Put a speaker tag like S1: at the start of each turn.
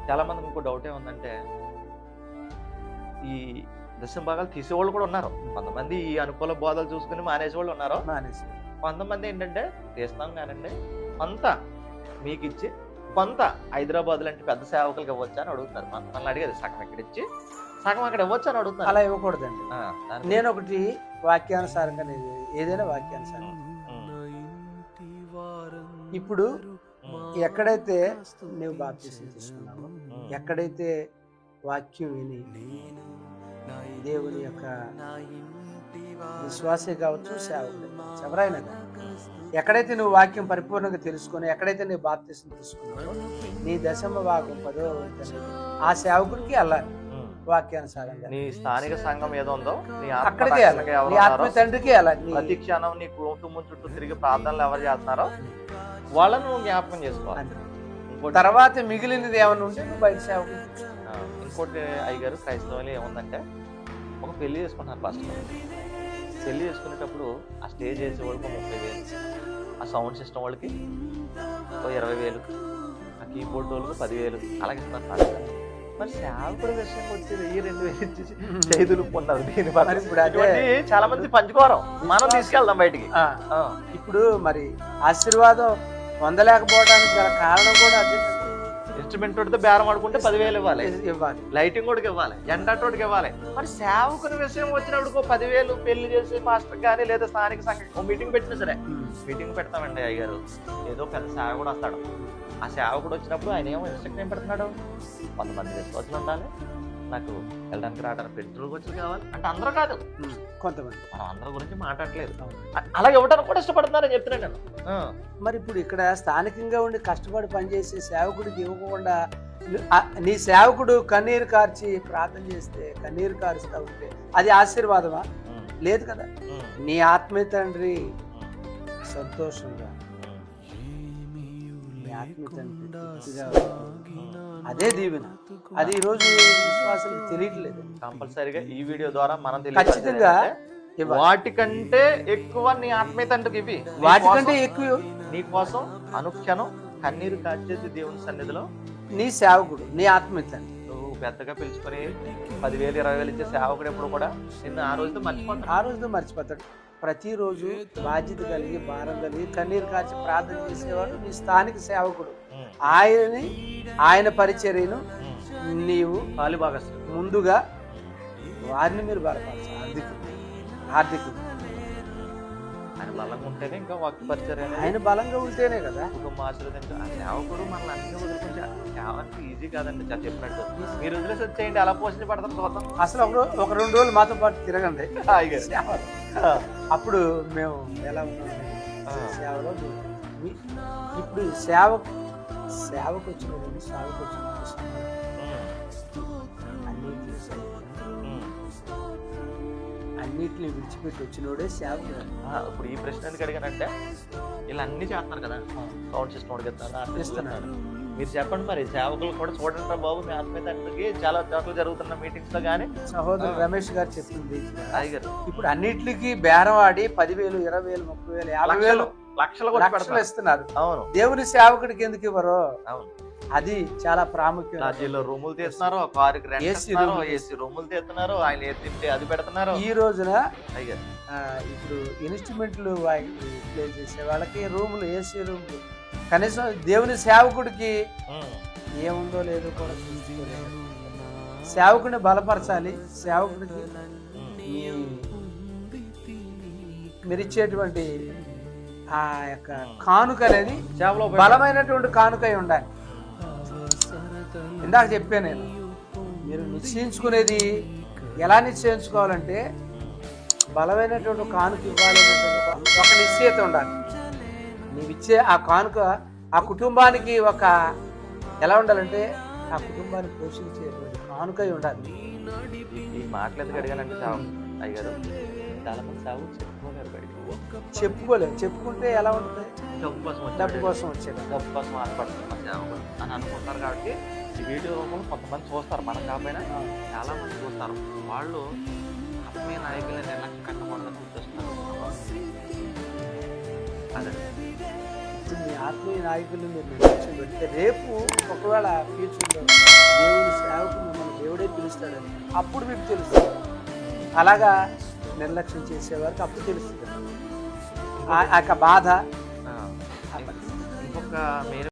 S1: చాలా మందికి ఇంకో డౌట్ ఏముందంటే, ఈ దశమ భాగాలు తీసేవాళ్ళు కూడా ఉన్నారు. కొంతమంది ఈ అనుకూల బోధలు చూసుకుని మానేసేవాళ్ళు ఉన్నారు. కొంతమంది ఏంటంటే తీస్తాం కానండి, కొంత మీకు ఇచ్చి కొంత హైదరాబాద్ లాంటి పెద్ద సేవకులకి ఇవ్వచ్చా అని అడుగుతారు. మనల్ని అడిగేది సగం ఇక్కడ ఇచ్చి సగం అక్కడ ఇవ్వచ్చు అని అడుగుతారు.
S2: అలా ఇవ్వకూడదండి. నేను ఒకటి వాక్యానుసారంగా ఏదైనా వాక్యానుసారం, ఇప్పుడు ఎక్కడైతే నువ్వు బాప్తిసం తీసుకున్నావో, ఎక్కడైతే వాక్యం విని దేవుని యొక్క విశ్వాసే కావచ్చు, సేవకుడే కావచ్చు, ఎవరైనా కానీ, ఎక్కడైతే నువ్వు వాక్యం పరిపూర్ణంగా తెలుసుకొని, ఎక్కడైతే నువ్వు బాప్తిసం తీసుకున్నావో, నీ దశమ భాగం 10వ వంతు ఆ సేవకుడికి వెళ్ళాలి. వాక్యానుసారంగా
S1: నీ స్థానిక సంఘం ఏదో ఉందో
S2: అక్కడికి వెళ్ళాలి. నీ ఆత్మ తండ్రికి వెళ్ళాలి.
S1: ప్రతి క్షణం నీ కుటుంబం చుట్టూ తిరిగి ప్రార్థనలు ఎవరు చేస్తున్నారో వాళ్ళను నువ్వు జ్ఞాపకం చేసుకోవాలి.
S2: తర్వాత మిగిలినది ఏమన్నా ఉంటే నువ్వు బయట సేవకుడు.
S1: ఇంకోటి అయ్యగారు క్రైస్తవులు ఏముందంటే, ఒక పెళ్లి చేసుకుంటున్నారు ఫస్ట్. పెళ్లి చేసుకునేటప్పుడు ఆ స్టేజ్ వేసేవాళ్ళకి 30,000, ఆ సౌండ్ సిస్టమ్ వాళ్ళకి 20,000, ఆ కీబోర్డ్ వాళ్ళకి 10,000 అలాగే ఇస్తున్నారు. మరి సేవకుడు విషయం వచ్చి 1,000-2,000 ఇచ్చేసి చేతులు పొందారు. దీని చాలా మంది పంచుకోవడం, మనం తీసుకెళ్దాం బయటికి.
S2: ఇప్పుడు మరి ఆశీర్వాదం పొందలేకపోవడానికి గల కారణం కూడా అదే.
S1: ఇన్స్ట్రుమెంట్ తోటితో బేరం ఆడుకుంటే 10,000 ఇవ్వాలి, లైటింగ్ కూడా ఇవ్వాలి, ఎండటోడికి ఇవ్వాలి. మరి సేవకుని విషయం వచ్చినప్పుడు 10,000 పెళ్లి చేసి మాస్టర్ కానీ లేదా స్థానిక సంఘం మీటింగ్ పెట్టినా సరే, మీటింగ్ పెడతామండి అయ్యగారు, ఏదో పెద్ద సేవకుడు వస్తాడు. ఆ సేవకుడు వచ్చినప్పుడు ఆయన ఏమో ఇన్స్ట్రక్షన్ ఏం పెడుతున్నాడు, కొంతమంది విశ్వాసులు ఉండాలి, నాకు వెళ్ళడానికి రావడానికి పెట్రోల్ ఖర్చులు కావాలి అంటే అందరూ కాదు,
S2: కొంతమంది.
S1: మనం అందరి గురించి మాట్లాడలేదు, అలా ఇవ్వడానికి కూడా ఇష్టపడుతున్నారని చెప్తున్నాను నేను.
S2: మరి ఇప్పుడు ఇక్కడ స్థానికంగా ఉండి కష్టపడి పనిచేసే సేవకుడికి ఇవ్వకుండా నీ సేవకుడు కన్నీరు కార్చి ప్రార్థన చేస్తే, కన్నీరు కారుస్తా ఉంటే అది ఆశీర్వాదమా? లేదు కదా. నీ ఆత్మీయ తండ్రి సంతోషంగా, నీ ఆత్మీయ తండ్రి అదే దీవెన. అది ఈరోజు విశ్వాసాలకు తెలియట్లేదు.
S1: కంపల్సరీగా ఈ వీడియో ద్వారా మనం
S2: ఖచ్చితంగా
S1: వాటికంటే ఎక్కువ నీ ఆత్మీయ తండ్రికి ఇవి,
S2: వాటికంటే ఎక్కువ
S1: నీ కోసం అనుక్షణం కన్నీరు కాచేది దేవుని సన్నిధిలో
S2: నీ సేవకుడు, నీ ఆత్మీయ తండ్రి.
S1: నువ్వు పెద్దగా పిలుచుకొని 10,000, 20,000 ఇచ్చే సేవకుడు ఎప్పుడు కూడా నిన్ను ఆ రోజుతో
S2: మర్చిపోతాడు. ప్రతిరోజు బాధ్యత కలిగి, భారం కలిగి, కన్నీరు కాచి ప్రార్థన చేసేవాడు నీ స్థానిక సేవకుడు. ఆయన పరిచర్యను నీవు ముందుగా వారిని మీరు బలపరచాలి. ఆర్థిక
S1: ఆయన బలంగా ఉంటేనే ఇంకా వాక్య పరిచర్య,
S2: ఆయన బలంగా ఉంటేనే కదా
S1: కుటుంబ ఆశీర్వదించు. ఆ సేవకుడు మనల్ని అన్ని వదులుకుంటే సేవకి ఈజీ కాదండి. చెప్పినట్టు మీరు వదిలేసి వచ్చేయండి, అలా పోషణ పడతాం చూద్దాం.
S2: అసలు ఒక 2 రోజులు మాతో పాటు తిరగండి, అప్పుడు మేము ఎలా ఉన్నాం సేవలో. ఇప్పుడు సేవకు వచ్చిన అన్నిటిని విడిచిపెట్టి వచ్చినోడే సేవకుడు.
S1: ఇప్పుడు ఈ ప్రశ్న ఎందుకు అడిగానంటే, ఇలా అన్ని చేస్తున్నారు కదా, సౌండ్ సిస్టమ్ అడిగిస్తున్నారు. మీరు చెప్పండి మరి, సేవకులు కూడా చూడండి బాబు, మీ ఆత్మీయ తండ్రికి చాలా చోట్ల జరుగుతున్న మీటింగ్స్ లో కానీ
S2: సహోదరు రమేష్ గారు చెప్పింది. ఇప్పుడు అన్నిటికీ బేరం ఆడి 10,000, 20,000, 30,000, 50,000, లక్షలు ఇస్తున్నారు. అవును, దేవుని సేవకుడికి ఎందుకు ఇవ్వరు? అవును, అది చాలా ప్రాముఖ్యం.
S1: రాజ్యంలో రూములు తీస్తున్నారు, కారుకి ఏసీ రూములు తీస్తున్నారు, ఆయన తింటే అది పెడుతున్నారు.
S2: ఈ రోజున ఇప్పుడు ఇన్స్ట్రుమెంట్లు ప్లే చేసే వాళ్ళకి రూములు, ఏసీ రూములు. కనీసం దేవుని సేవకుడికి ఏముందో లేదో కూడా చూసుకోలేదు. సేవకుడిని బలపరచాలి. సేవకుడికి మీరిచ్చేటువంటి ఆ యొక్క కానుక అనేది బలమైనటువంటి కానుకై ఉండాలి. ఇందాక చెప్పాను నేను, మీరు నిశ్చయించుకునేది ఎలా నిశ్చయించుకోవాలంటే, బలమైనటువంటి కానుక ఇవ్వాలి అనేటువంటి ఒక నిశ్చయిత ఉండాలి. నీవిచ్చే ఆ కానుక ఆ కుటుంబానికి ఒక ఎలా ఉండాలంటే, ఆ కుటుంబాన్ని పోషించేటువంటి కానుకై ఉండాలి.
S1: ఈ మాటలు ఎందుకు అడిగానంటే, అయ్యారు చాలా మంది సేవలు చెప్పుకోలేరు, బయట
S2: చెప్పుకోలేరు. చెప్పుకుంటే ఎలా ఉంటుంది? డబ్బు కోసం వచ్చేది,
S1: డబ్బు కోసం ఆశపడుతున్నారు సేవకుడు అని అనుకుంటారు. కాబట్టి ఈ వీడియో రూపంలో కొంతమంది చూస్తారు, మనం కాకపోయినా చాలా మంది చూస్తారు. వాళ్ళు ఆత్మీయ నాయకులని నిర్లక్ష్యం కట్టకూడదని గుర్తొస్తున్నారు. అదే
S2: ఇప్పుడు మీ ఆత్మీయ నాయకులు మీరు నిర్లక్ష్యం పెడితే రేపు ఒకవేళ ఫ్యూచర్లో సేవకు మిమ్మల్ని దేవుడే పిలుస్తాడని అప్పుడు మీకు తెలుస్తుంది. అలాగా నిర్లక్ష్యం చేసేవారికి అప్పుడు తెలుస్తుంది ఆ యొక్క బాధ.
S1: ఇంకొక మెయిన్